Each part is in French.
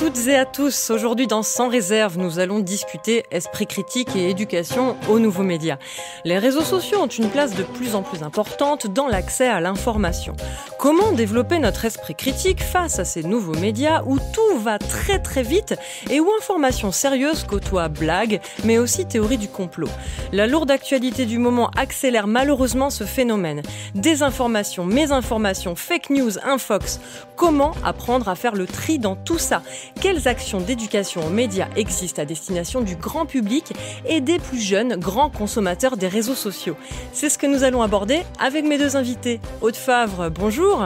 toutes et à tous, aujourd'hui dans Sans réserve, nous allons discuter esprit critique et éducation aux nouveaux médias. Les réseaux sociaux ont une place de plus en plus importante dans l'accès à l'information. Comment développer notre esprit critique face à ces nouveaux médias où tout va très très vite et où information sérieuse côtoie blagues, mais aussi théorie du complot. La lourde actualité du moment accélère malheureusement ce phénomène. Désinformation, mésinformation, fake news, infox. Comment apprendre à faire le tri dans tout ça ? Quelles actions d'éducation aux médias existent à destination du grand public et des plus jeunes grands consommateurs des réseaux sociaux ? C'est ce que nous allons aborder avec mes deux invités. Aude Favre, bonjour.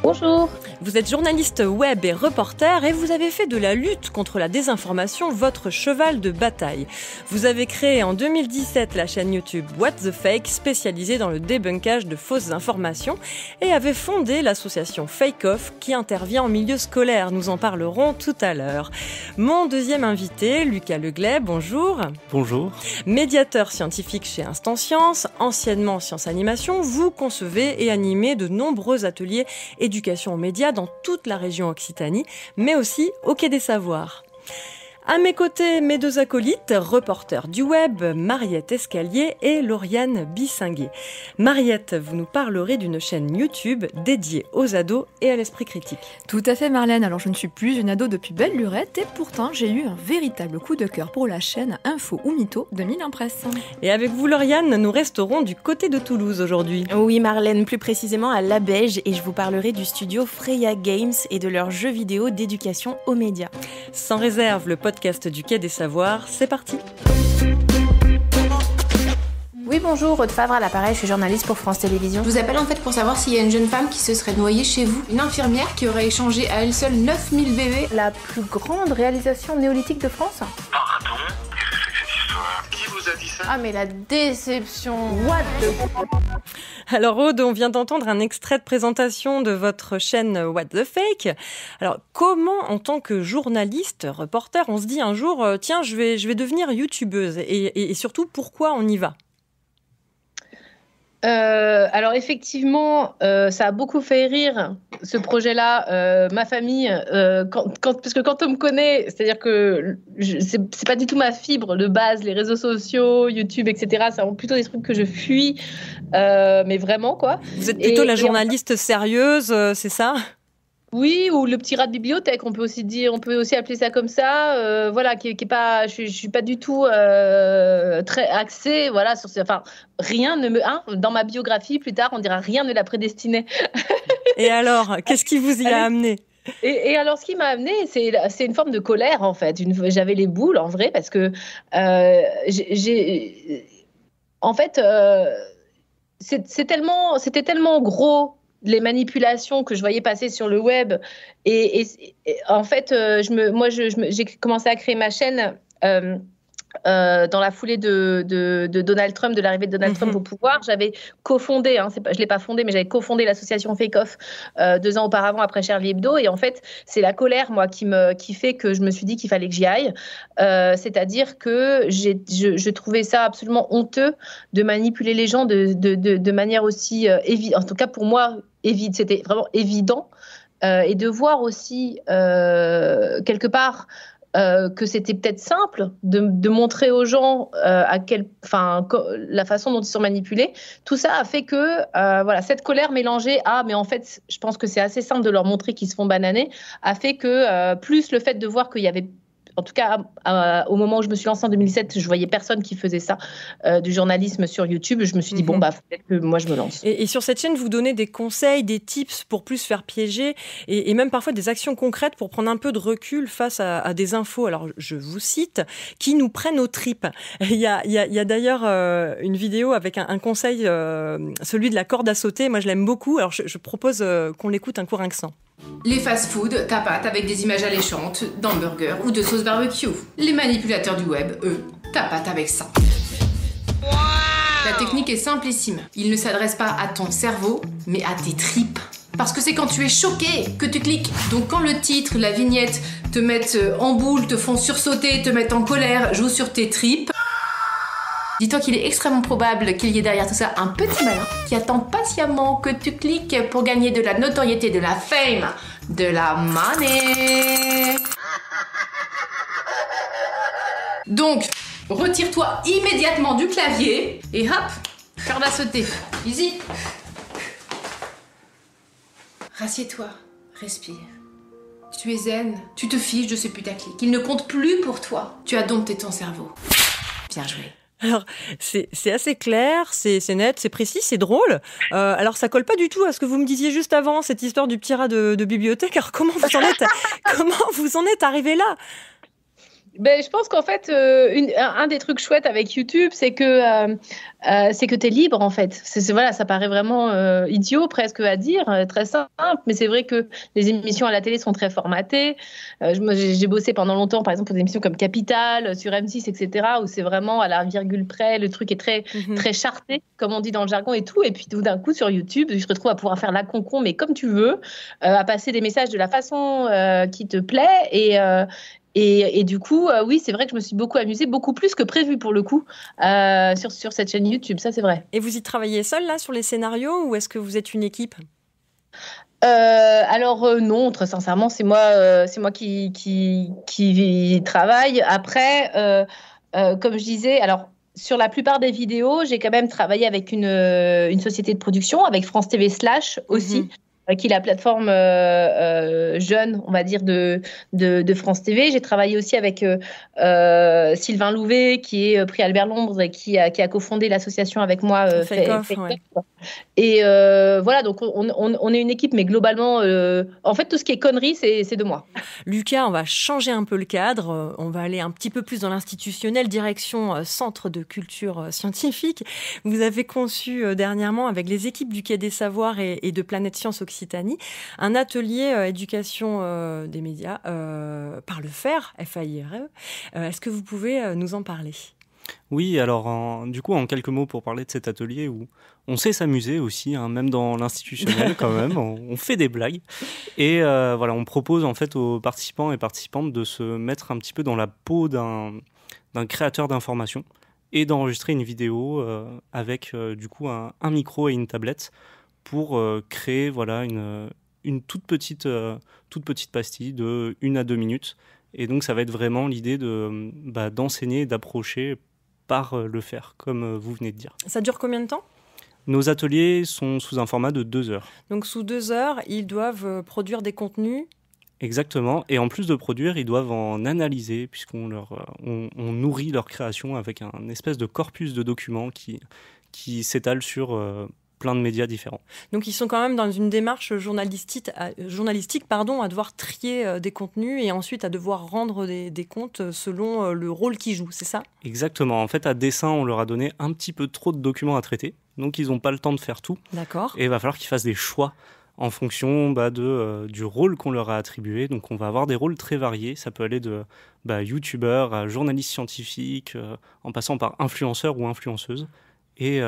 Bonjour. Vous êtes journaliste web et reporter et vous avez fait de la lutte contre la désinformation votre cheval de bataille. Vous avez créé en 2017 la chaîne YouTube What the Fake, spécialisée dans le débunkage de fausses informations, et avez fondé l'association Fake Off qui intervient en milieu scolaire. Nous en parlerons tout à l'heure. Mon deuxième invité, Lucas Leglay, bonjour. Bonjour. Médiateur scientifique chez Instant Science, anciennement Science Animation, vous concevez et animez de nombreux ateliers éducation aux médias dans toute la région Occitanie, mais aussi au Quai des Savoirs. À mes côtés, mes deux acolytes, reporters du web, Mariette Escalier et Lauriane Bissinguet. Mariette, vous nous parlerez d'une chaîne YouTube dédiée aux ados et à l'esprit critique. Tout à fait Marlène, alors je ne suis plus une ado depuis belle lurette et pourtant j'ai eu un véritable coup de cœur pour la chaîne Info ou Mytho de Milan Presse. Et avec vous Lauriane, nous resterons du côté de Toulouse aujourd'hui. Oui Marlène, plus précisément à Labège, et je vous parlerai du studio Freya Games et de leurs jeux vidéo d'éducation aux médias. Sans réserve, le podcast du Quai des Savoirs, c'est parti. Oui, bonjour, Aude Favre à l'appareil, je suis journaliste pour France Télévisions. Je vous appelle en fait pour savoir s'il y a une jeune femme qui se serait noyée chez vous. Une infirmière qui aurait échangé à elle seule 9000 bébés. La plus grande réalisation néolithique de France ? Pardon ? Qu'est-ce que c'est que cette histoire ? Qui vous a dit ça ? Ah mais la déception. What the... Alors Aude, on vient d'entendre un extrait de présentation de votre chaîne What the Fake. Alors comment, en tant que journaliste, reporter, on se dit un jour, tiens, je vais devenir youtubeuse et surtout, pourquoi on y va ? Alors effectivement, ça a beaucoup fait rire ce projet-là, ma famille, parce que quand on me connaît, c'est-à-dire que c'est pas du tout ma fibre de base, les réseaux sociaux, YouTube, etc. C'est plutôt des trucs que je fuis, mais vraiment quoi. Vous êtes plutôt la journaliste sérieuse, c'est ça ? Oui, ou le petit rat de bibliothèque, on peut aussi appeler ça comme ça. Voilà, qui est pas, je suis pas du tout très axée, voilà, sur, enfin, rien ne me, dans ma biographie plus tard, on dira rien ne l'a prédestinée. Et alors, qu'est-ce qui vous y a amené ? Et alors, ce qui m'a amené, c'est une forme de colère en fait. J'avais les boules en vrai parce que c'était tellement gros. Les manipulations que je voyais passer sur le web et en fait j'ai commencé à créer ma chaîne dans la foulée de Donald Trump, de l'arrivée de Donald Trump au pouvoir. J'avais cofondé, je l'ai pas fondé, mais j'avais cofondé l'association Fake Off 2 ans auparavant après Charlie Hebdo. Et en fait, c'est la colère, moi, qui fait que je me suis dit qu'il fallait que j'y aille. C'est-à-dire que je trouvais ça absolument honteux de manipuler les gens de manière aussi évidente. En tout cas, pour moi, c'était vraiment évident. Et de voir aussi, quelque part, que c'était peut-être simple de montrer aux gens la façon dont ils sont manipulés. Tout ça a fait que cette colère mélangée à, mais en fait, je pense que c'est assez simple de leur montrer qu'ils se font bananer, a fait que plus le fait de voir qu'il y avait, en tout cas, au moment où je me suis lancée en 2007, je voyais personne qui faisait ça, du journalisme sur YouTube. Je me suis dit, peut-être que moi, je me lance. Et sur cette chaîne, vous donnez des conseils, des tips pour plus faire piéger et même parfois des actions concrètes pour prendre un peu de recul face à des infos. Alors, je vous cite, qui nous prennent aux tripes. Il y a d'ailleurs une vidéo avec un conseil, celui de la corde à sauter. Moi, je l'aime beaucoup. Alors, je propose qu'on l'écoute un court instant. Les fast-food tapatent avec des images alléchantes d'hamburgers ou de sauce barbecue. Les manipulateurs du web, eux, tapatent avec ça. La technique est simplissime. Ils ne s'adressent pas à ton cerveau, mais à tes tripes. Parce que c'est quand tu es choqué que tu cliques. Donc quand le titre, la vignette te mettent en boule, te font sursauter, te mettent en colère, jouent sur tes tripes, dis-toi qu'il est extrêmement probable qu'il y ait derrière tout ça un petit malin qui attend patiemment que tu cliques pour gagner de la notoriété, de la fame, de la money. Donc, retire-toi immédiatement du clavier et hop, corde à sauter. Easy. Rassieds-toi, respire. Tu es zen, tu te fiches de ce putaclic. Il ne compte plus pour toi. Tu as dompté ton cerveau. Bien joué. Alors, c'est assez clair, c'est net, c'est précis, c'est drôle. Alors, ça colle pas du tout à ce que vous me disiez juste avant, cette histoire du petit rat de bibliothèque. Alors, comment vous en êtes arrivé là ? Ben, je pense qu'en fait, un des trucs chouettes avec YouTube, c'est que tu es libre, en fait. Voilà, ça paraît vraiment idiot presque à dire, très simple, mais c'est vrai que les émissions à la télé sont très formatées. J'ai bossé pendant longtemps, par exemple, pour des émissions comme Capital, sur M6, etc., où c'est vraiment à la virgule près, le truc est très, très charté, comme on dit dans le jargon et tout. Et puis tout d'un coup, sur YouTube, je te retrouve à pouvoir faire la concon, mais comme tu veux, à passer des messages de la façon qui te plaît et du coup, oui, c'est vrai que je me suis beaucoup amusée, beaucoup plus que prévu pour le coup, sur cette chaîne YouTube, ça c'est vrai. Et vous y travaillez seul là sur les scénarios ou est-ce que vous êtes une équipe ? Alors non, très sincèrement, c'est moi qui travaille. Après, comme je disais, alors sur la plupart des vidéos, j'ai quand même travaillé avec une société de production, avec France TV Slash aussi. Qui est la plateforme jeune, on va dire, de France TV. J'ai travaillé aussi avec Sylvain Louvet, qui est prix Albert Londres et qui a cofondé l'association avec moi. Fake Off, ouais. Et voilà, donc on est une équipe, mais globalement, en fait, tout ce qui est conneries, c'est de moi. Lucas, on va changer un peu le cadre. On va aller un petit peu plus dans l'institutionnel, direction Centre de culture scientifique. Vous avez conçu dernièrement, avec les équipes du Quai des Savoirs et de Planète Science Occitanie, un atelier éducation des médias par le FAIRE, F-A-I-R-E. Est-ce que vous pouvez nous en parler ? Oui, alors du coup, en quelques mots pour parler de cet atelier où on sait s'amuser aussi, hein, même dans l'institutionnel quand même, on fait des blagues. Et voilà, on propose en fait aux participants et participantes de se mettre un petit peu dans la peau d'un créateur d'information et d'enregistrer une vidéo avec du coup un micro et une tablette pour créer voilà, une toute petite pastille de 1 à 2 minutes. Et donc ça va être vraiment l'idée d'enseigner et d'approcher par le faire, comme vous venez de dire. Ça dure combien de temps ? Nos ateliers sont sous un format de 2 heures. Donc sous 2 heures, ils doivent produire des contenus ? Exactement, et en plus de produire, ils doivent en analyser, puisqu'on on nourrit leur création avec un espèce de corpus de documents qui s'étale sur plein de médias différents. Donc ils sont quand même dans une démarche journalistique à devoir trier des contenus et ensuite à devoir rendre des comptes selon le rôle qu'ils jouent, c'est ça ? Exactement, en fait à dessein on leur a donné un petit peu trop de documents à traiter, donc ils n'ont pas le temps de faire tout. D'accord. Et il va falloir qu'ils fassent des choix en fonction du rôle qu'on leur a attribué. Donc on va avoir des rôles très variés, ça peut aller de youtubeur à journaliste scientifique, en passant par influenceur ou influenceuse. Et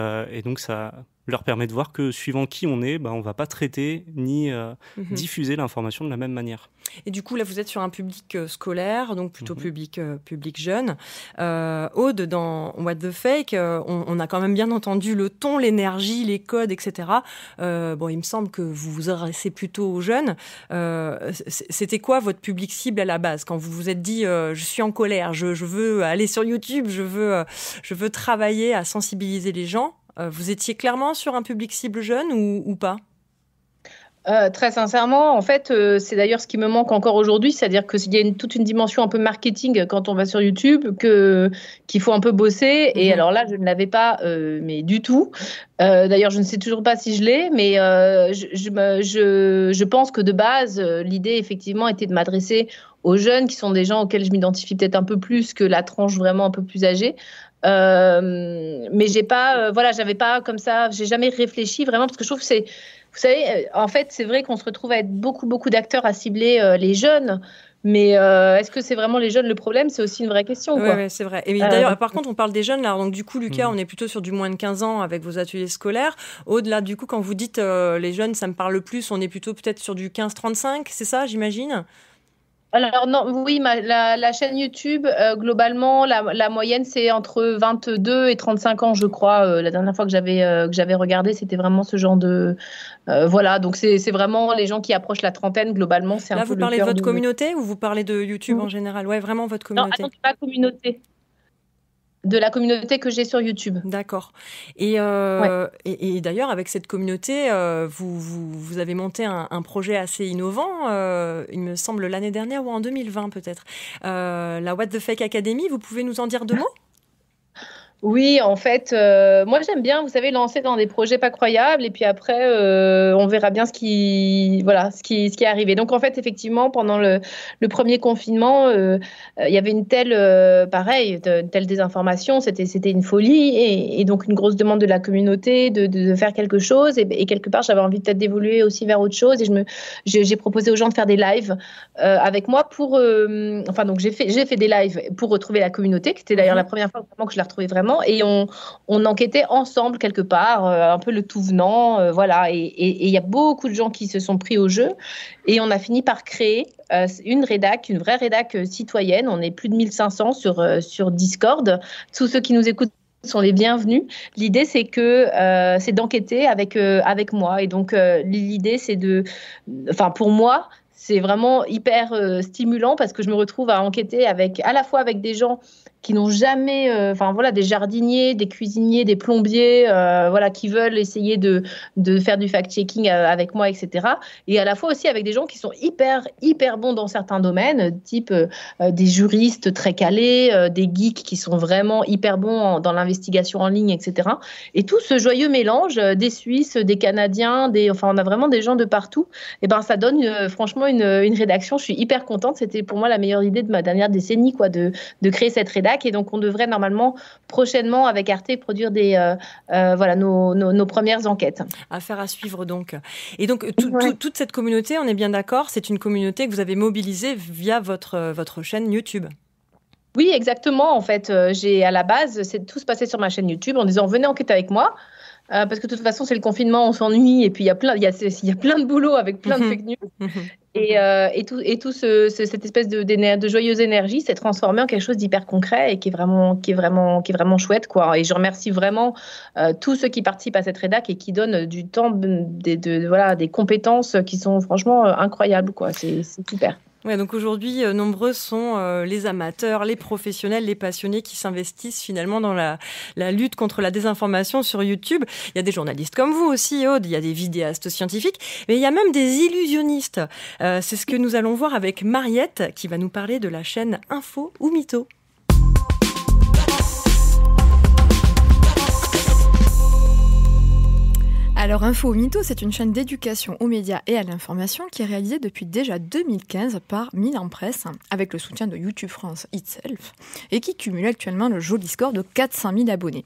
donc ça leur permet de voir que suivant qui on est, on ne va pas traiter ni diffuser l'information de la même manière. Et du coup, là, vous êtes sur un public scolaire, donc plutôt public jeune. Aude, dans What the Fake, on a quand même bien entendu le ton, l'énergie, les codes, etc. Il me semble que vous vous adressez plutôt aux jeunes. C'était quoi votre public cible à la base ? Quand vous vous êtes dit « je suis en colère, je veux aller sur YouTube, je veux travailler à sensibiliser les gens », vous étiez clairement sur un public cible jeune ou pas ? Très sincèrement, en fait, c'est d'ailleurs ce qui me manque encore aujourd'hui, c'est-à-dire qu'il y a toute une dimension un peu marketing quand on va sur YouTube, qu'il faut un peu bosser. Et alors là, je ne l'avais pas, mais du tout. D'ailleurs, je ne sais toujours pas si je l'ai, mais je pense que de base, l'idée, effectivement, était de m'adresser aux jeunes, qui sont des gens auxquels je m'identifie peut-être un peu plus que la tranche vraiment un peu plus âgée. Mais j'avais pas comme ça, j'ai jamais réfléchi vraiment, parce que je trouve que vous savez, en fait, c'est vrai qu'on se retrouve à être beaucoup d'acteurs à cibler les jeunes, mais est-ce que c'est vraiment les jeunes le problème ? C'est aussi une vraie question. Oui, c'est vrai. Et d'ailleurs, par contre, on parle des jeunes là. Donc du coup, Lucas, on est plutôt sur du moins de 15 ans avec vos ateliers scolaires. Au-delà, du coup, quand vous dites les jeunes, ça me parle plus, on est plutôt peut-être sur du 15-35, c'est ça, j'imagine ? Alors non, oui, la chaîne YouTube, globalement, la moyenne, c'est entre 22 et 35 ans, je crois. La dernière fois que j'avais regardé, c'était vraiment ce genre de... voilà, donc c'est vraiment les gens qui approchent la trentaine, globalement. C'est là, un peu vous parlez de votre communauté ou vous parlez de YouTube en général ? Ouais, vraiment votre communauté. Non, attends, c'est pas communauté. de la communauté que j'ai sur YouTube. D'accord. Et d'ailleurs, avec cette communauté, vous avez monté un projet assez innovant, il me semble l'année dernière ou en 2020 peut-être. La What the Fake Academy, vous pouvez nous en dire 2 mots ? Oui, en fait, moi j'aime bien, vous savez, lancer dans des projets pas croyables et puis après, on verra bien ce qui est arrivé. Donc en fait, effectivement, pendant le premier confinement, il y avait une telle désinformation, c'était une folie et donc une grosse demande de la communauté de faire quelque chose et quelque part, j'avais envie peut-être d'évoluer aussi vers autre chose et j'ai proposé aux gens de faire des lives avec moi donc j'ai fait des lives pour retrouver la communauté, qui était d'ailleurs la première fois vraiment que je la retrouvais vraiment. Et on enquêtait ensemble quelque part, un peu le tout venant, voilà. Et il y a beaucoup de gens qui se sont pris au jeu. Et on a fini par créer une vraie rédac citoyenne. On est plus de 1500 sur Discord. Tous ceux qui nous écoutent sont les bienvenus. L'idée, c'est d'enquêter avec moi. Et donc, l'idée, pour moi, c'est vraiment hyper stimulant parce que je me retrouve à enquêter à la fois avec des gens qui n'ont jamais, des jardiniers, des cuisiniers, des plombiers, qui veulent essayer de faire du fact-checking avec moi, etc. Et à la fois aussi avec des gens qui sont hyper, hyper bons dans certains domaines, type des juristes très calés, des geeks qui sont vraiment hyper bons dans l'investigation en ligne, etc. Et tout ce joyeux mélange des Suisses, des Canadiens, on a vraiment des gens de partout. Et ça donne franchement une rédaction. Je suis hyper contente. C'était pour moi la meilleure idée de ma dernière décennie, de créer cette rédaction. Et donc, on devrait normalement prochainement avec Arte produire nos premières enquêtes. Affaire à suivre donc. Et donc, toute cette communauté, on est bien d'accord, c'est une communauté que vous avez mobilisée via votre chaîne YouTube. Oui, exactement. En fait, à la base, tout se passait sur ma chaîne YouTube en disant venez enquêter avec moi. Parce que de toute façon, c'est le confinement, on s'ennuie et puis il y a plein de boulot avec plein de fake news. Et tout cette espèce de joyeuse énergie s'est transformé en quelque chose d'hyper concret et qui est vraiment chouette, quoi. Et je remercie vraiment tous ceux qui participent à cette rédac et qui donnent du temps, des compétences qui sont franchement incroyables, quoi. C'est super. Ouais, donc aujourd'hui, nombreux sont les amateurs, les professionnels, les passionnés qui s'investissent finalement dans la lutte contre la désinformation sur YouTube. Il y a des journalistes comme vous aussi, Aude, il y a des vidéastes scientifiques, mais il y a même des illusionnistes. C'est ce que nous allons voir avec Mariette, qui va nous parler de la chaîne Info ou Mytho. Alors Info ou Mytho, c'est une chaîne d'éducation aux médias et à l'information qui est réalisée depuis déjà 2015 par Milan Presse, avec le soutien de YouTube France itself, et qui cumule actuellement le joli score de 400 000 abonnés.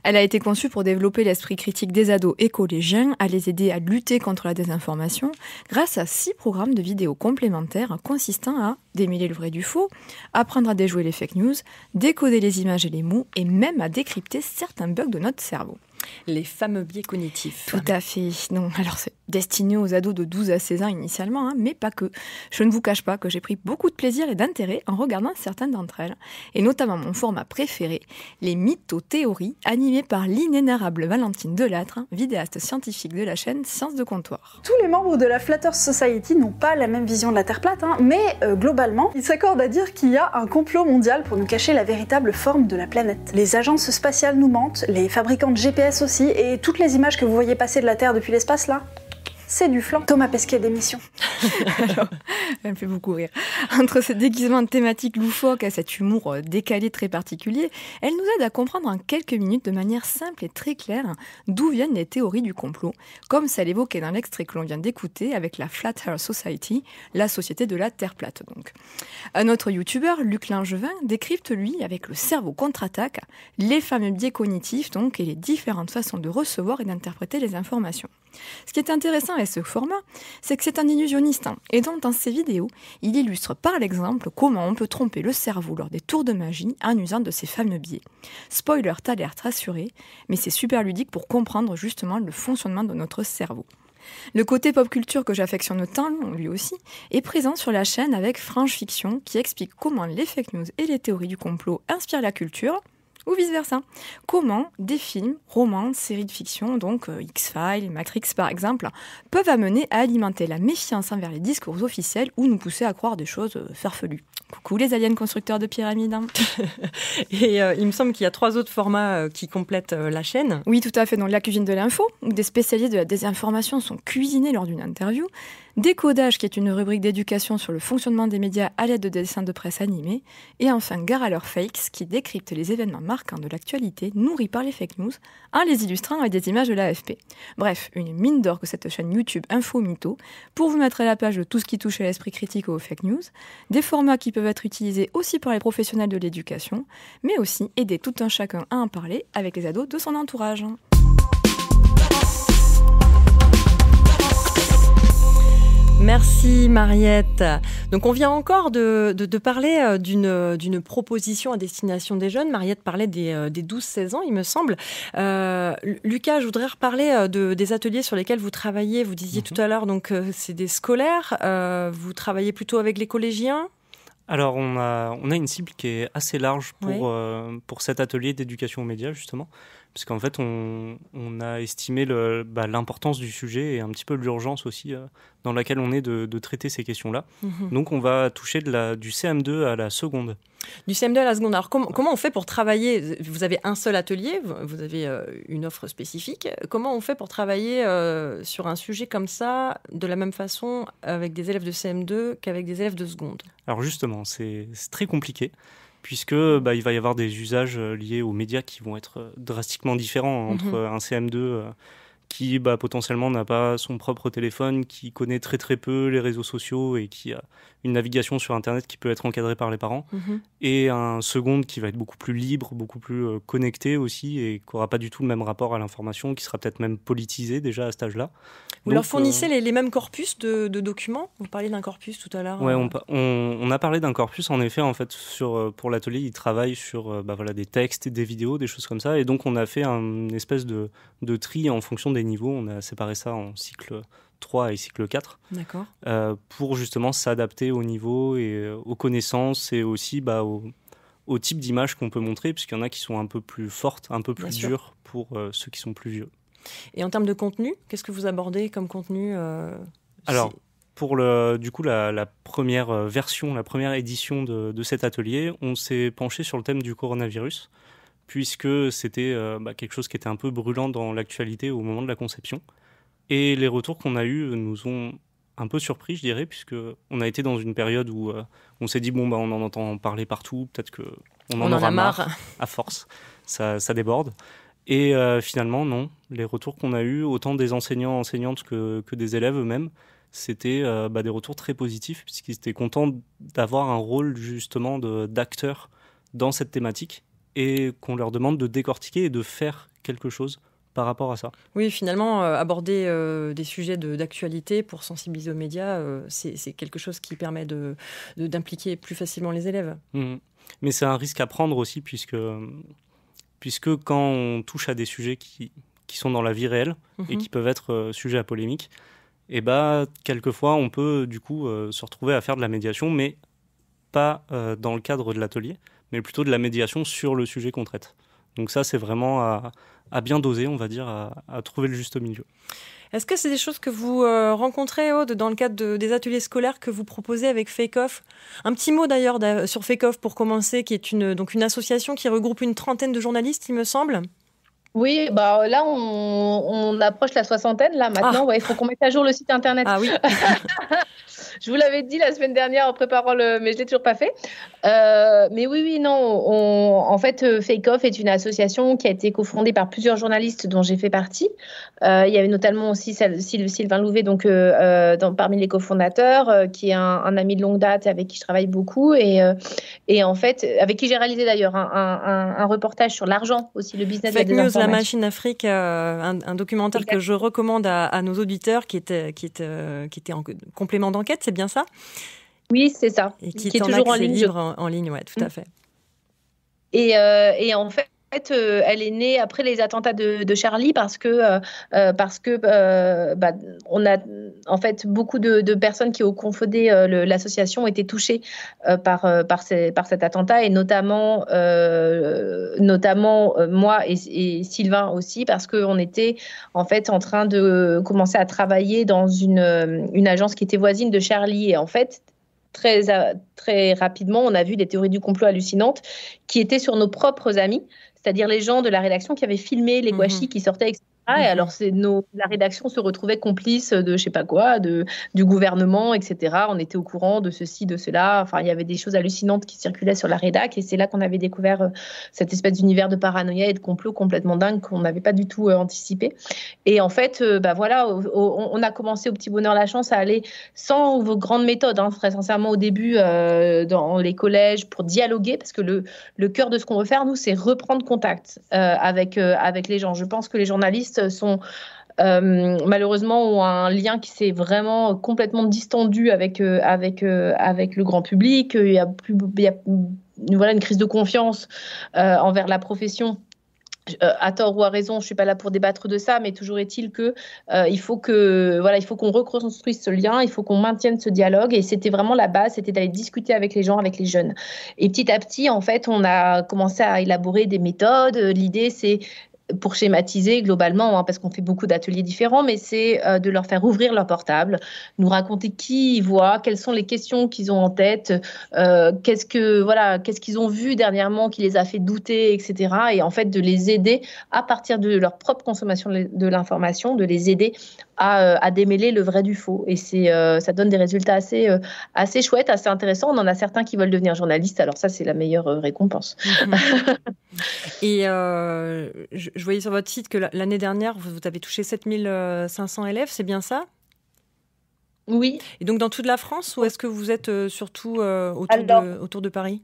Elle a été conçue pour développer l'esprit critique des ados et collégiens, à les aider à lutter contre la désinformation, grâce à 6 programmes de vidéos complémentaires consistant à démêler le vrai du faux, apprendre à déjouer les fake news, décoder les images et les mots, et même à décrypter certains bugs de notre cerveau. Les fameux biais cognitifs. Tout à fait. Non, alors c'est destiné aux ados de 12 à 16 ans initialement, mais pas que. Je ne vous cache pas que j'ai pris beaucoup de plaisir et d'intérêt en regardant certaines d'entre elles, et notamment mon format préféré, les mythothéories, animées par l'inénarrable Valentine Delattre, vidéaste scientifique de la chaîne Sciences de Comptoir. Tous les membres de la Flatters Society n'ont pas la même vision de la Terre plate, mais globalement, ils s'accordent à dire qu'il y a un complot mondial pour nous cacher la véritable forme de la planète. Les agences spatiales nous mentent, les fabricants de GPS aussi, et toutes les images que vous voyez passer de la Terre depuis l'espace là, c'est du flan. Thomas Pesquet d'émission. Alors, elle me fait beaucoup rire. Entre ce déguisement de thématique loufoque et cet humour décalé très particulier, elle nous aide à comprendre en quelques minutes de manière simple et très claire d'où viennent les théories du complot, comme celle évoquée dans l'extrait que l'on vient d'écouter avec la Flat Earth Society, la société de la Terre plate donc. Un autre youtubeur, Luc Langevin, décrypte lui, avec le cerveau contre-attaque, les fameux biais cognitifs donc et les différentes façons de recevoir et d'interpréter les informations. Ce qui est intéressant avec ce format, c'est que c'est un illusionniste, et donc dans ses vidéos, il illustre par l'exemple comment on peut tromper le cerveau lors des tours de magie en usant de ces fameux biais. Spoiler alerte rassuré, mais c'est super ludique pour comprendre justement le fonctionnement de notre cerveau. Le côté pop culture que j'affectionne tant, lui aussi, est présent sur la chaîne avec Franche Fiction qui explique comment les fake news et les théories du complot inspirent la culture, ou vice-versa. Comment des films, romans, séries de fiction, donc X-Files, Matrix par exemple, peuvent amener à alimenter la méfiance envers les discours officiels ou nous pousser à croire des choses farfelues. Coucou les aliens constructeurs de pyramides. Et il me semble qu'il y a 3 autres formats qui complètent la chaîne. Oui, tout à fait. Donc la cuisine de l'info, où des spécialistes de la désinformation sont cuisinés lors d'une interview. Décodage, qui est une rubrique d'éducation sur le fonctionnement des médias à l'aide de dessins de presse animés. Et enfin, Gare à leurs fakes, qui décrypte les événements marquants de l'actualité nourris par les fake news, en les illustrant avec des images de l'AFP. Bref, une mine d'or que cette chaîne YouTube Info Mytho, pour vous mettre à la page de tout ce qui touche à l'esprit critique ou aux fake news, des formats qui peuvent être utilisés aussi par les professionnels de l'éducation, mais aussi aider tout un chacun à en parler avec les ados de son entourage. Merci Mariette. Donc on vient encore de parler d'une proposition à destination des jeunes. Mariette parlait des 12-16 ans, il me semble. Lucas, je voudrais reparler des ateliers sur lesquels vous travaillez. Vous disiez tout à l'heure, donc c'est des scolaires. Vous travaillez plutôt avec les collégiens ? Alors, on a une cible qui est assez large pour cet atelier d'éducation aux médias, justement, parce qu'en fait, on a estimé l'importance du sujet et un petit peu l'urgence aussi dans laquelle on est de traiter ces questions-là. Donc, on va toucher du CM2 à la seconde. Du CM2 à la seconde. Alors, comment on fait pour travailler ? Vous avez un seul atelier, vous avez une offre spécifique. Comment on fait pour travailler sur un sujet comme ça, de la même façon, avec des élèves de CM2 qu'avec des élèves de seconde ? Alors justement, c'est très compliqué, puisque il va y avoir des usages liés aux médias qui vont être drastiquement différents entre un CM2 qui potentiellement n'a pas son propre téléphone, qui connaît très très peu les réseaux sociaux et qui a une navigation sur Internet qui peut être encadrée par les parents, et un seconde qui va être beaucoup plus libre, beaucoup plus connecté aussi, et qui n'aura pas du tout le même rapport à l'information, qui sera peut-être même politisé déjà à cet âge-là. Vous leur fournissez les mêmes corpus de documents ? Vous parliez d'un corpus tout à l'heure. Oui, on a parlé d'un corpus. En effet, en fait, pour l'atelier, ils travaillent sur des textes, des vidéos, des choses comme ça. Et donc, on a fait une espèce de tri en fonction des niveaux. On a séparé ça en cycle 3 et cycle 4. D'accord. Pour justement s'adapter au niveau et aux connaissances et aussi au type d'image qu'on peut montrer, puisqu'il y en a qui sont un peu plus fortes, un peu plus dures pour ceux qui sont plus vieux. Et en termes de contenu, qu'est-ce que vous abordez comme contenu Alors, pour la première version, la première édition de cet atelier, on s'est penché sur le thème du coronavirus, puisque c'était quelque chose qui était un peu brûlant dans l'actualité au moment de la conception. Et les retours qu'on a eus nous ont un peu surpris, je dirais, puisqu'on a été dans une période où on s'est dit, on en entend parler partout, peut-être qu'on en aura marre, à force, ça déborde. Et finalement, non. Les retours qu'on a eus, autant des enseignants, enseignantes que des élèves eux-mêmes, c'était des retours très positifs, puisqu'ils étaient contents d'avoir un rôle justement d'acteur dans cette thématique, et qu'on leur demande de décortiquer et de faire quelque chose par rapport à ça. Oui, finalement, aborder des sujets d'actualité pour sensibiliser aux médias, c'est quelque chose qui permet d'impliquer plus facilement les élèves. Mais c'est un risque à prendre aussi, puisque quand on touche à des sujets qui sont dans la vie réelle et qui peuvent être sujets à polémique, quelquefois on peut du coup se retrouver à faire de la médiation, mais pas dans le cadre de l'atelier, mais plutôt de la médiation sur le sujet qu'on traite. Donc ça, c'est vraiment à bien doser, on va dire, à trouver le juste milieu. Est-ce que c'est des choses que vous rencontrez, Aude, dans le cadre des ateliers scolaires que vous proposez avec Fake Off ? Un petit mot d'ailleurs sur Fake Off pour commencer, qui est une association qui regroupe une trentaine de journalistes, il me semble. Oui, là, on approche la soixantaine, là, maintenant. Il faut qu'on mette à jour le site internet. Ah oui. Je vous l'avais dit la semaine dernière en préparant mais je ne l'ai toujours pas fait. Mais oui, non. En fait, Fake Off est une association qui a été cofondée par plusieurs journalistes dont j'ai fait partie. Il y avait notamment aussi Sylvain Louvet, donc, parmi les cofondateurs, qui est un ami de longue date avec qui je travaille beaucoup. Et en fait, avec qui j'ai réalisé d'ailleurs un reportage sur l'argent, aussi le business Fake de la News, désinformation. La Machine Afrique, un documentaire que je recommande à nos auditeurs qui était en complément d'enquête, c'est bien ça ? Oui, c'est ça. Et qui est toujours en ligne. Libre en ligne, ouais, tout à fait. Et en fait, fait, elle est née après les attentats de Charlie parce que on a en fait beaucoup de personnes qui ont confondé l'association étaient touchées par cet attentat et notamment moi et Sylvain aussi parce qu'on était en fait en train de commencer à travailler dans une agence qui était voisine de Charlie et en fait très rapidement on a vu des théories du complot hallucinantes qui étaient sur nos propres amis, c'est-à-dire les gens de la rédaction qui avaient filmé les gouachis qui sortaient, etc. Et alors, la rédaction se retrouvait complice de je sais pas quoi, du gouvernement, etc. On était au courant de ceci, de cela. Enfin, il y avait des choses hallucinantes qui circulaient sur la rédac. Et c'est là qu'on avait découvert cette espèce d'univers de paranoïa et de complot complètement dingue qu'on n'avait pas du tout anticipé. Et en fait, voilà, on a commencé au Petit Bonheur la Chance à aller sans vos grandes méthodes, hein, très sincèrement, au début, dans les collèges pour dialoguer. Parce que le cœur de ce qu'on veut faire, nous, c'est reprendre contact avec les gens. Je pense que les journalistes sont malheureusement ont un lien qui s'est vraiment complètement distendu avec le grand public. Il y a une crise de confiance envers la profession. À tort ou à raison, je ne suis pas là pour débattre de ça, mais toujours est-il que il faut qu'on reconstruise ce lien, il faut qu'on maintienne ce dialogue, et c'était vraiment la base, c'était d'aller discuter avec les gens, avec les jeunes. Et petit à petit, en fait, on a commencé à élaborer des méthodes. L'idée, c'est pour schématiser globalement, hein, parce qu'on fait beaucoup d'ateliers différents, mais c'est de leur faire ouvrir leur portable, nous raconter qui ils voient, quelles sont les questions qu'ils ont en tête, qu'est-ce qu'ils ont vu dernièrement qui les a fait douter, etc. Et en fait, de les aider à partir de leur propre consommation de l'information, de les aider à démêler le vrai du faux. Et ça donne des résultats assez chouettes, assez intéressants. On en a certains qui veulent devenir journalistes, alors ça, c'est la meilleure récompense. Et je voyais sur votre site que l'année dernière, vous avez touché 7500 élèves, c'est bien ça ? Oui. Et donc dans toute la France, ou est-ce que vous êtes surtout autour de Paris ?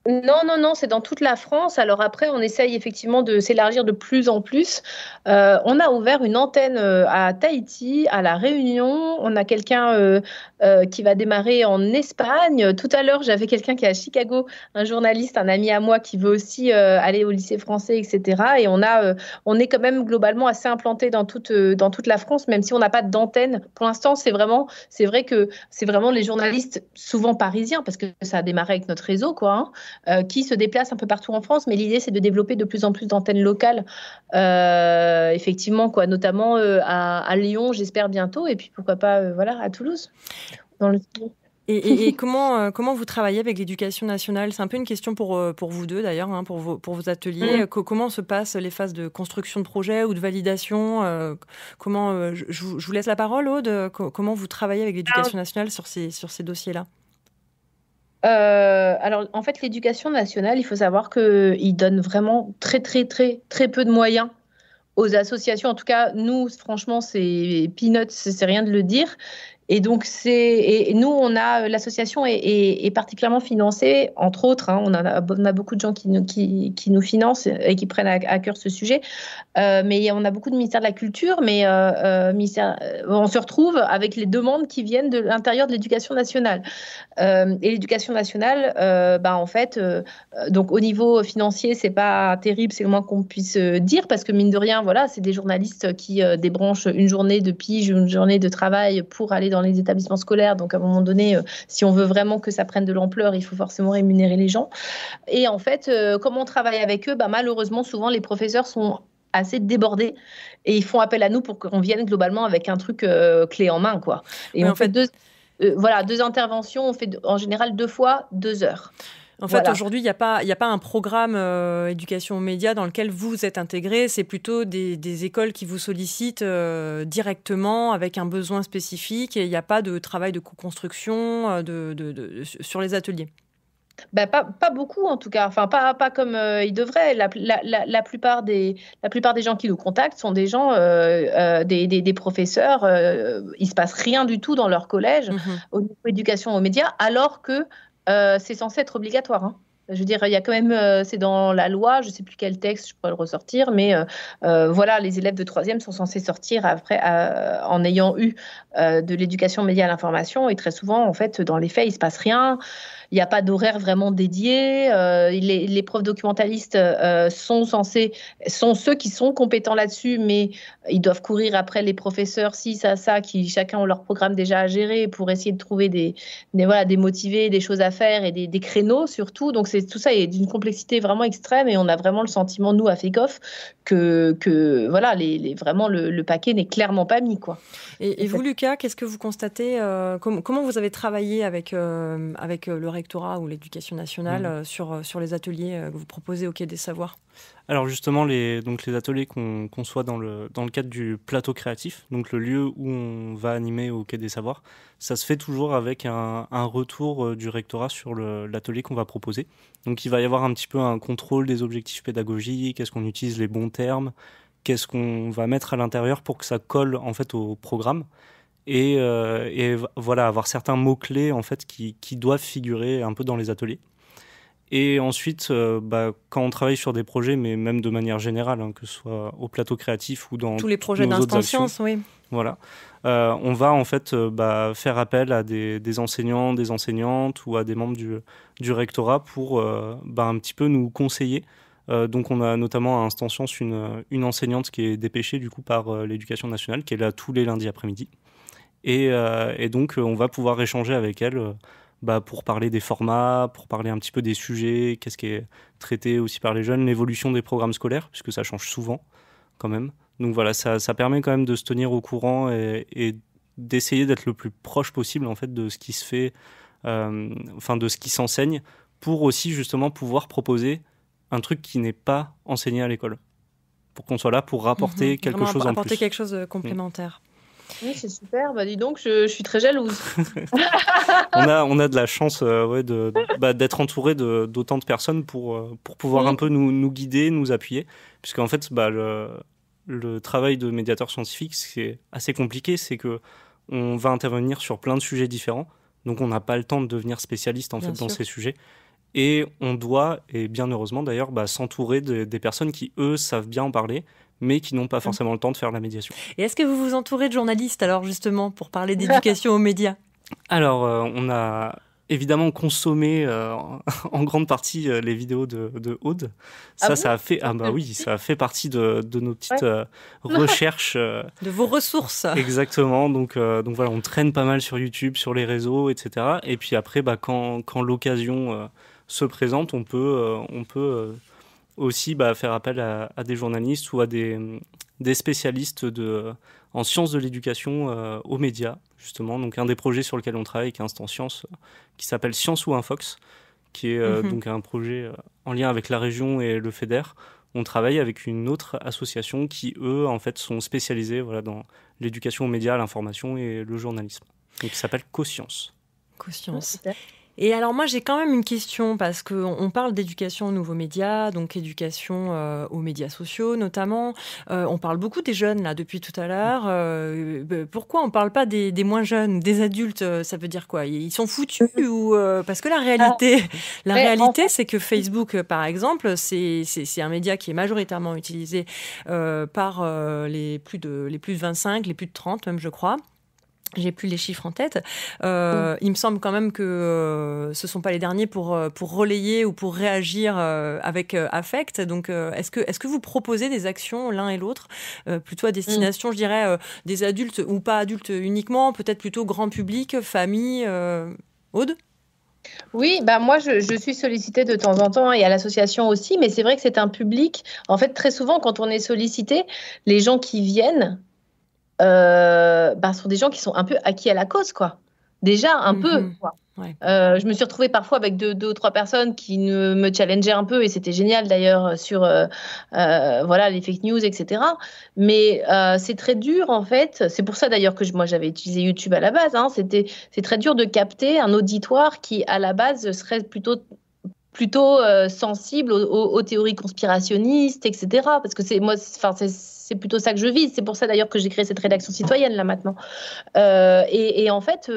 Non, c'est dans toute la France. Alors après, on essaye effectivement de s'élargir de plus en plus. On a ouvert une antenne à Tahiti, à La Réunion. On a quelqu'un qui va démarrer en Espagne. Tout à l'heure, j'avais quelqu'un qui est à Chicago, un journaliste, un ami à moi qui veut aussi aller au lycée français, etc. Et on est quand même globalement assez implanté dans toute la France, même si on n'a pas d'antenne. Pour l'instant, c'est vrai que c'est vraiment les journalistes, souvent parisiens, parce que ça a démarré avec notre réseau, quoi, hein, qui se déplacent un peu partout en France, mais l'idée c'est de développer de plus en plus d'antennes locales, effectivement, quoi, notamment à Lyon, j'espère bientôt, et puis pourquoi pas à Toulouse. Et comment vous travaillez avec l'éducation nationale ? C'est un peu une question pour vous deux d'ailleurs, hein, pour vos ateliers. Comment se passent les phases de construction de projet ou de validation ? Je vous laisse la parole, Aude. Comment vous travaillez avec l'éducation nationale sur ces dossiers-là ? Alors, en fait, l'éducation nationale, il faut savoir qu'il donne vraiment très, très, très, très peu de moyens aux associations. En tout cas, nous, franchement, c'est peanuts, c'est rien de le dire. Et donc, nous, l'association est particulièrement financée, entre autres, hein, on a beaucoup de gens qui nous financent et qui prennent à cœur ce sujet, mais on a beaucoup de ministères de la Culture, mais on se retrouve avec les demandes qui viennent de l'intérieur de l'éducation nationale. Et l'éducation nationale, en fait, donc au niveau financier, c'est pas terrible, c'est le moins qu'on puisse dire, parce que mine de rien, voilà, c'est des journalistes qui débranchent une journée de pige, une journée de travail pour aller dans les établissements scolaires. Donc, à un moment donné, si on veut vraiment que ça prenne de l'ampleur, il faut forcément rémunérer les gens. Et en fait, comme on travaille avec eux, malheureusement, souvent, les professeurs sont assez débordés et ils font appel à nous pour qu'on vienne globalement avec un truc clé en main, quoi. Et on fait deux interventions, on fait en général 2 fois 2 heures. En fait, aujourd'hui, il n'y a pas un programme éducation aux médias dans lequel vous êtes intégré. C'est plutôt des écoles qui vous sollicitent directement avec un besoin spécifique, et il n'y a pas de travail de co-construction sur les ateliers. Pas beaucoup, en tout cas. Enfin, pas comme ils devraient. La plupart des gens qui nous contactent sont des gens, des professeurs. Il se passe rien du tout dans leur collège au niveau éducation aux médias, alors que c'est censé être obligatoire, hein. Je veux dire, il y a quand même, c'est dans la loi, je ne sais plus quel texte, je pourrais le ressortir, mais les élèves de 3e sont censés sortir après, en ayant eu de l'éducation média à l'information, et très souvent, en fait, dans les faits, il ne se passe rien. il n'y a pas d'horaire vraiment dédié. Les profs documentalistes sont ceux qui sont compétents là-dessus, mais ils doivent courir après les professeurs, qui chacun ont leur programme déjà à gérer pour essayer de trouver des motivés, des choses à faire et des créneaux surtout. Donc tout ça est d'une complexité vraiment extrême et on a vraiment le sentiment, nous, à FECOF, que voilà, vraiment le paquet n'est clairement pas mis, quoi. Et vous, Lucas, qu'est-ce que vous constatez comment vous avez travaillé avec le rectorat ou l'éducation nationale sur les ateliers que vous proposez au Quai des Savoirs? Alors justement, les ateliers qu'on conçoit dans le cadre du plateau créatif, donc le lieu où on va animer au Quai des Savoirs, ça se fait toujours avec un retour du rectorat sur l'atelier qu'on va proposer. Donc il va y avoir un petit peu un contrôle des objectifs pédagogiques, est-ce qu'on utilise les bons termes, qu'est-ce qu'on va mettre à l'intérieur pour que ça colle en fait au programme. Et voilà, avoir certains mots-clés en fait qui doivent figurer un peu dans les ateliers. Et ensuite, quand on travaille sur des projets, mais même de manière générale, que ce soit au plateau créatif ou dans tous les projets d'Instant Science, oui. Voilà, on va en fait faire appel à des enseignants, des enseignantes ou à des membres du rectorat pour un petit peu nous conseiller. Donc on a notamment à Instant Science une enseignante qui est dépêchée du coup par l'éducation nationale, qui est là tous les lundis après-midi. Et donc on va pouvoir échanger avec elle pour parler des formats, pour parler un petit peu des sujets, qu'est-ce qui est traité aussi par les jeunes, l'évolution des programmes scolaires, puisque ça change souvent quand même. Donc voilà, ça permet quand même de se tenir au courant et d'essayer d'être le plus proche possible en fait de ce qui se fait, de ce qui s'enseigne, pour aussi justement pouvoir proposer un truc qui n'est pas enseigné à l'école, pour qu'on soit là pour rapporter quelque chose en plus. Apporter quelque chose de complémentaire. Oui, c'est super. Dis donc, je suis très jalouse. on a de la chance d'être entouré d'autant de personnes pour pouvoir un peu nous guider, nous appuyer. Puisqu'en fait, le travail de médiateur scientifique, c'est assez compliqué. C'est qu'on va intervenir sur plein de sujets différents. Donc, on n'a pas le temps de devenir spécialiste dans ces sujets. Et on doit, et bien heureusement d'ailleurs, s'entourer des personnes qui, eux, savent bien en parler, mais qui n'ont pas forcément le temps de faire la médiation. Et est-ce que vous vous entourez de journalistes, alors justement, pour parler d'éducation aux médias? Alors, on a évidemment consommé en grande partie les vidéos de Aude. Ça a fait, ça a fait partie de nos petites recherches. De vos ressources. Exactement. Donc voilà, on traîne pas mal sur YouTube, sur les réseaux, etc. Et puis après, quand l'occasion se présente, on peut aussi faire appel à des journalistes ou à des spécialistes en sciences de l'éducation aux médias, justement. Donc un des projets sur lequel on travaille avec Instant Science, qui s'appelle Science ou Infox, qui est donc un projet en lien avec la région et le FEDER. On travaille avec une autre association qui, eux, en fait, sont spécialisés dans l'éducation aux médias, l'information et le journalisme. Donc qui s'appelle CoScience. CoScience. Et alors moi j'ai quand même une question parce qu'on parle d'éducation aux nouveaux médias, donc éducation aux médias sociaux notamment. On parle beaucoup des jeunes là depuis tout à l'heure. Pourquoi on parle pas des moins jeunes, des adultes? Ça veut dire quoi? Ils sont foutus ou parce que la réalité c'est que Facebook par exemple c'est un média qui est majoritairement utilisé par les plus de 25, les plus de 30 même je crois. J'ai plus les chiffres en tête. Il me semble quand même que ce sont pas les derniers pour relayer ou pour réagir avec affect. Donc, est-ce que vous proposez des actions l'un et l'autre, plutôt à destination, je dirais, des adultes ou pas adultes uniquement, peut-être plutôt grand public, famille, Aude? Oui, moi je suis sollicitée de temps en temps et à l'association aussi, mais c'est vrai que c'est un public. En fait, très souvent, quand on est sollicité, les gens qui viennent sont des gens qui sont un peu acquis à la cause, quoi. Déjà, un peu, quoi. Ouais. Je me suis retrouvée parfois avec deux ou trois personnes qui me challengeaient un peu, et c'était génial d'ailleurs sur les fake news, etc. Mais c'est très dur, en fait. C'est pour ça d'ailleurs que moi j'avais utilisé YouTube à la base. C'est très dur de capter un auditoire qui, à la base, serait plutôt sensible aux théories conspirationnistes, etc. Parce que c'est plutôt ça que je vise. C'est pour ça d'ailleurs que j'ai créé cette rédaction citoyenne là maintenant. Et en fait,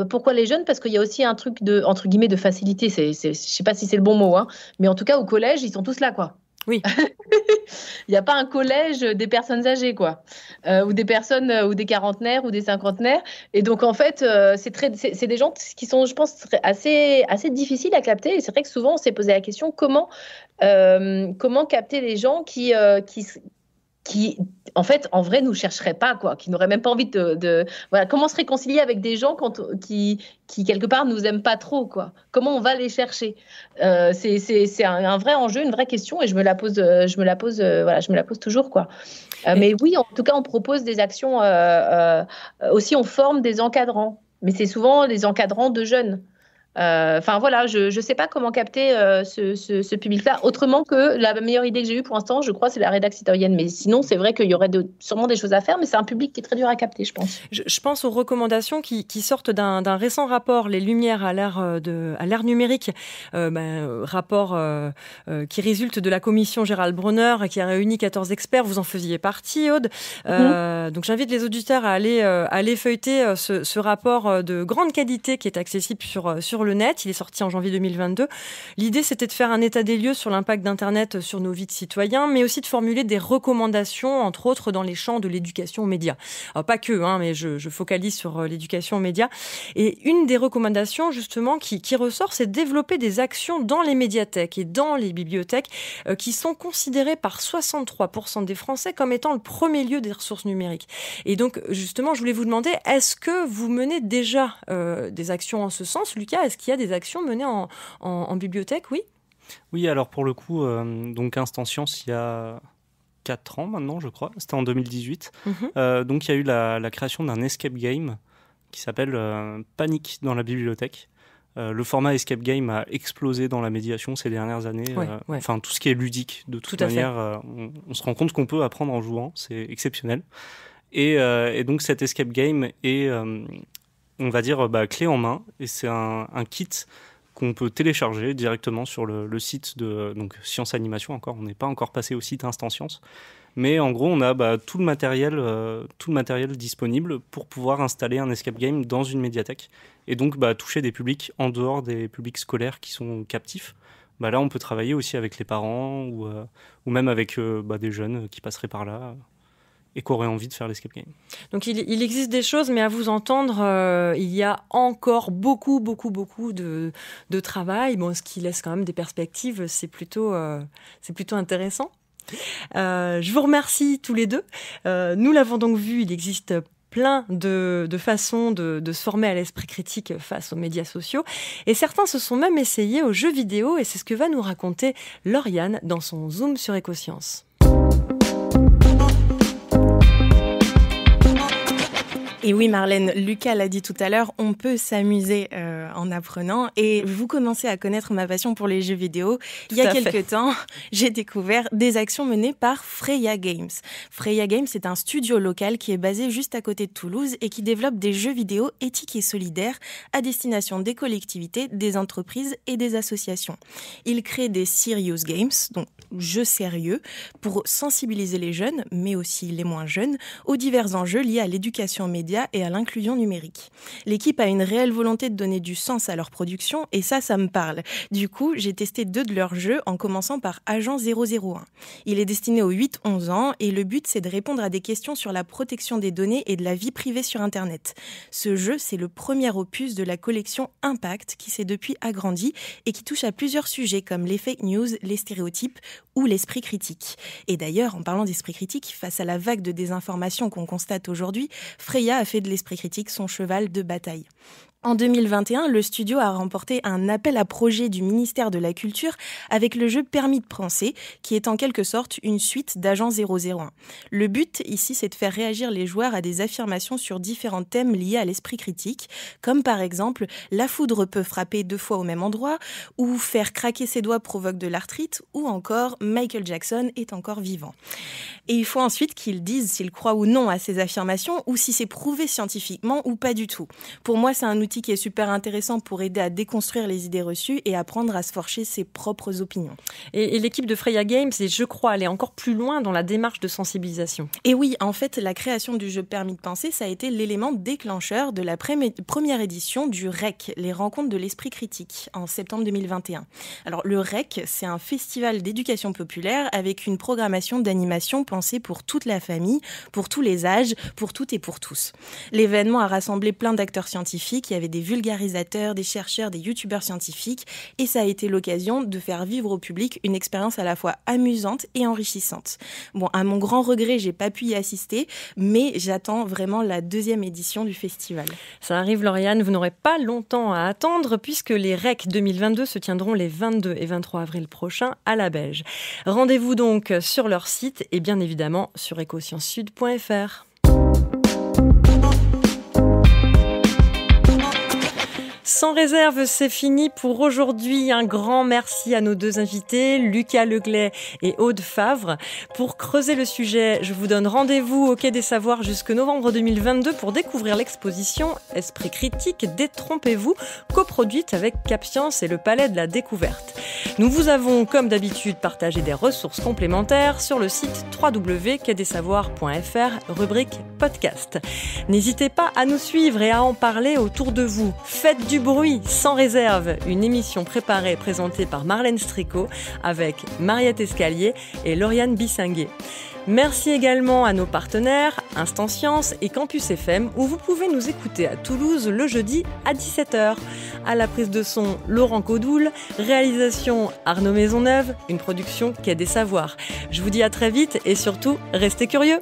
pourquoi les jeunes? Parce qu'il y a aussi un truc entre guillemets de facilité. Je sais pas si c'est le bon mot, mais en tout cas au collège ils sont tous là, quoi. Oui. Il n'y a pas un collège des personnes âgées, quoi, ou des personnes, ou des quarantenaires, ou des cinquantenaires. Et donc, en fait, c'est des gens qui sont, je pense, assez difficiles à capter. Et c'est vrai que souvent, on s'est posé la question comment capter les gens qui, en fait, en vrai, nous chercheraient pas, quoi, qui n'auraient même pas envie voilà, comment se réconcilier avec des gens qui quelque part nous aiment pas trop, quoi. Comment on va les chercher? C'est un vrai enjeu, une vraie question, et je me la pose toujours, quoi. Mais oui, en tout cas, on propose des actions. Aussi, on forme des encadrants, mais c'est souvent des encadrants de jeunes. Enfin voilà, je ne sais pas comment capter ce public-là, autrement que la meilleure idée que j'ai eue pour l'instant, je crois, c'est la rédac citoyenne. Mais sinon, c'est vrai qu'il y aurait sûrement des choses à faire, mais c'est un public qui est très dur à capter, je pense. Je pense aux recommandations qui sortent d'un récent rapport, Les Lumières à l'ère numérique, rapport qui résulte de la commission Gérald Bronner, qui a réuni 14 experts. Vous en faisiez partie, Aude. Donc j'invite les auditeurs à aller feuilleter ce rapport de grande qualité qui est accessible sur le net. Il est sorti en janvier 2022. L'idée, c'était de faire un état des lieux sur l'impact d'Internet sur nos vies de citoyens, mais aussi de formuler des recommandations, entre autres dans les champs de l'éducation aux médias. Alors, pas que, mais je focalise sur l'éducation aux médias. Et une des recommandations, justement, qui ressort, c'est de développer des actions dans les médiathèques et dans les bibliothèques qui sont considérées par 63% des Français comme étant le premier lieu des ressources numériques. Et donc, justement, je voulais vous demander, est-ce que vous menez déjà des actions en ce sens, Lucas? Est-ce qu'il y a des actions menées en bibliothèque? Oui. Oui, alors pour le coup, donc Instant Science, il y a 4 ans maintenant, je crois. C'était en 2018. Donc il y a eu la création d'un escape game qui s'appelle Panique dans la bibliothèque. Le format escape game a explosé dans la médiation ces dernières années. Enfin, tout ce qui est ludique, de toute manière, on se rend compte qu'on peut apprendre en jouant. C'est exceptionnel. Et donc cet escape game est, on va dire, clé en main. Et c'est un kit qu'on peut télécharger directement sur le site de donc Science Animation. Encore, on n'est pas encore passé au site Instant Science. Mais en gros, on a tout le matériel disponible pour pouvoir installer un escape game dans une médiathèque et donc toucher des publics en dehors des publics scolaires qui sont captifs. Là, on peut travailler aussi avec les parents ou même avec des jeunes qui passeraient par là et qui auraient envie de faire l'escape game. Donc il existe des choses, mais à vous entendre, il y a encore beaucoup de travail. Bon, ce qui laisse quand même des perspectives, c'est plutôt intéressant. Je vous remercie tous les deux. Nous l'avons donc vu, il existe plein de façons de se former à l'esprit critique face aux médias sociaux. Et certains se sont même essayés aux jeux vidéo, et c'est ce que va nous raconter Lauriane dans son Zoom sur Écosciences. Et oui, Marlène, Lucas l'a dit tout à l'heure, on peut s'amuser en apprenant. Et vous commencez à connaître ma passion pour les jeux vidéo. Il y a quelques temps, j'ai découvert des actions menées par Freya Games. Freya Games, c'est un studio local qui est basé juste à côté de Toulouse et qui développe des jeux vidéo éthiques et solidaires à destination des collectivités, des entreprises et des associations. Il crée des serious games, donc jeux sérieux, pour sensibiliser les jeunes, mais aussi les moins jeunes, aux divers enjeux liés à l'éducation aux médias et à l'inclusion numérique. L'équipe a une réelle volonté de donner du sens à leur production et ça me parle. Du coup, j'ai testé 2 de leurs jeux en commençant par Agent 001. Il est destiné aux 8-11 ans et le but, c'est de répondre à des questions sur la protection des données et de la vie privée sur Internet. Ce jeu, c'est le premier opus de la collection Impact qui s'est depuis agrandi et qui touche à plusieurs sujets comme les fake news, les stéréotypes ou l'esprit critique. Et d'ailleurs, en parlant d'esprit critique, face à la vague de désinformation qu'on constate aujourd'hui, Freya a fait de l'esprit critique son cheval de bataille. En 2021, le studio a remporté un appel à projet du ministère de la Culture avec le jeu Permis de penser, qui est en quelque sorte une suite d'Agent 001. Le but ici, c'est de faire réagir les joueurs à des affirmations sur différents thèmes liés à l'esprit critique, comme par exemple « la foudre peut frapper 2 fois au même endroit » ou « faire craquer ses doigts provoque de l'arthrite » ou encore « Michael Jackson est encore vivant ». Et il faut ensuite qu'ils disent s'ils croient ou non à ces affirmations ou si c'est prouvé scientifiquement ou pas du tout. Pour moi, c'est un outil outil qui est super intéressant pour aider à déconstruire les idées reçues et apprendre à se forger ses propres opinions. Et l'équipe de Freya Games est, je crois, allée encore plus loin dans la démarche de sensibilisation. Et oui, en fait, la création du jeu Permis de penser, ça a été l'élément déclencheur de la première édition du REC, les rencontres de l'esprit critique, en septembre 2021. Alors, le REC, c'est un festival d'éducation populaire avec une programmation d'animation pensée pour toute la famille, pour tous les âges, pour toutes et pour tous. L'événement a rassemblé plein d'acteurs scientifiques, il y avait des vulgarisateurs, des chercheurs, des youtubeurs scientifiques, et ça a été l'occasion de faire vivre au public une expérience à la fois amusante et enrichissante. Bon, à mon grand regret, j'ai pas pu y assister, mais j'attends vraiment la 2e édition du festival. Ça arrive, Lauriane, vous n'aurez pas longtemps à attendre puisque les REC 2022 se tiendront les 22 et 23 avril prochains à la Belge. Rendez-vous donc sur leur site et bien évidemment sur ecosciencesud.fr. Sans réserve, c'est fini pour aujourd'hui. Un grand merci à nos 2 invités, Lucas Leglet et Aude Favre. Pour creuser le sujet, je vous donne rendez-vous au Quai des Savoirs jusqu'au novembre 2022 pour découvrir l'exposition Esprit critique, détrompez-vous, coproduite avec Capscience et le Palais de la Découverte. Nous vous avons, comme d'habitude, partagé des ressources complémentaires sur le site www.quaidessavoirs.fr, rubrique podcast. N'hésitez pas à nous suivre et à en parler autour de vous. Faites du bruit, sans réserve, une émission préparée et présentée par Marlène Stricot avec Mariette Escalier et Lauriane Bissinguet. Merci également à nos partenaires Instant Science et Campus FM où vous pouvez nous écouter à Toulouse le jeudi à 17h. À la prise de son, Laurent Codoul, réalisation Arnaud Maisonneuve, une production Quai des Savoirs. Je vous dis à très vite et surtout, restez curieux.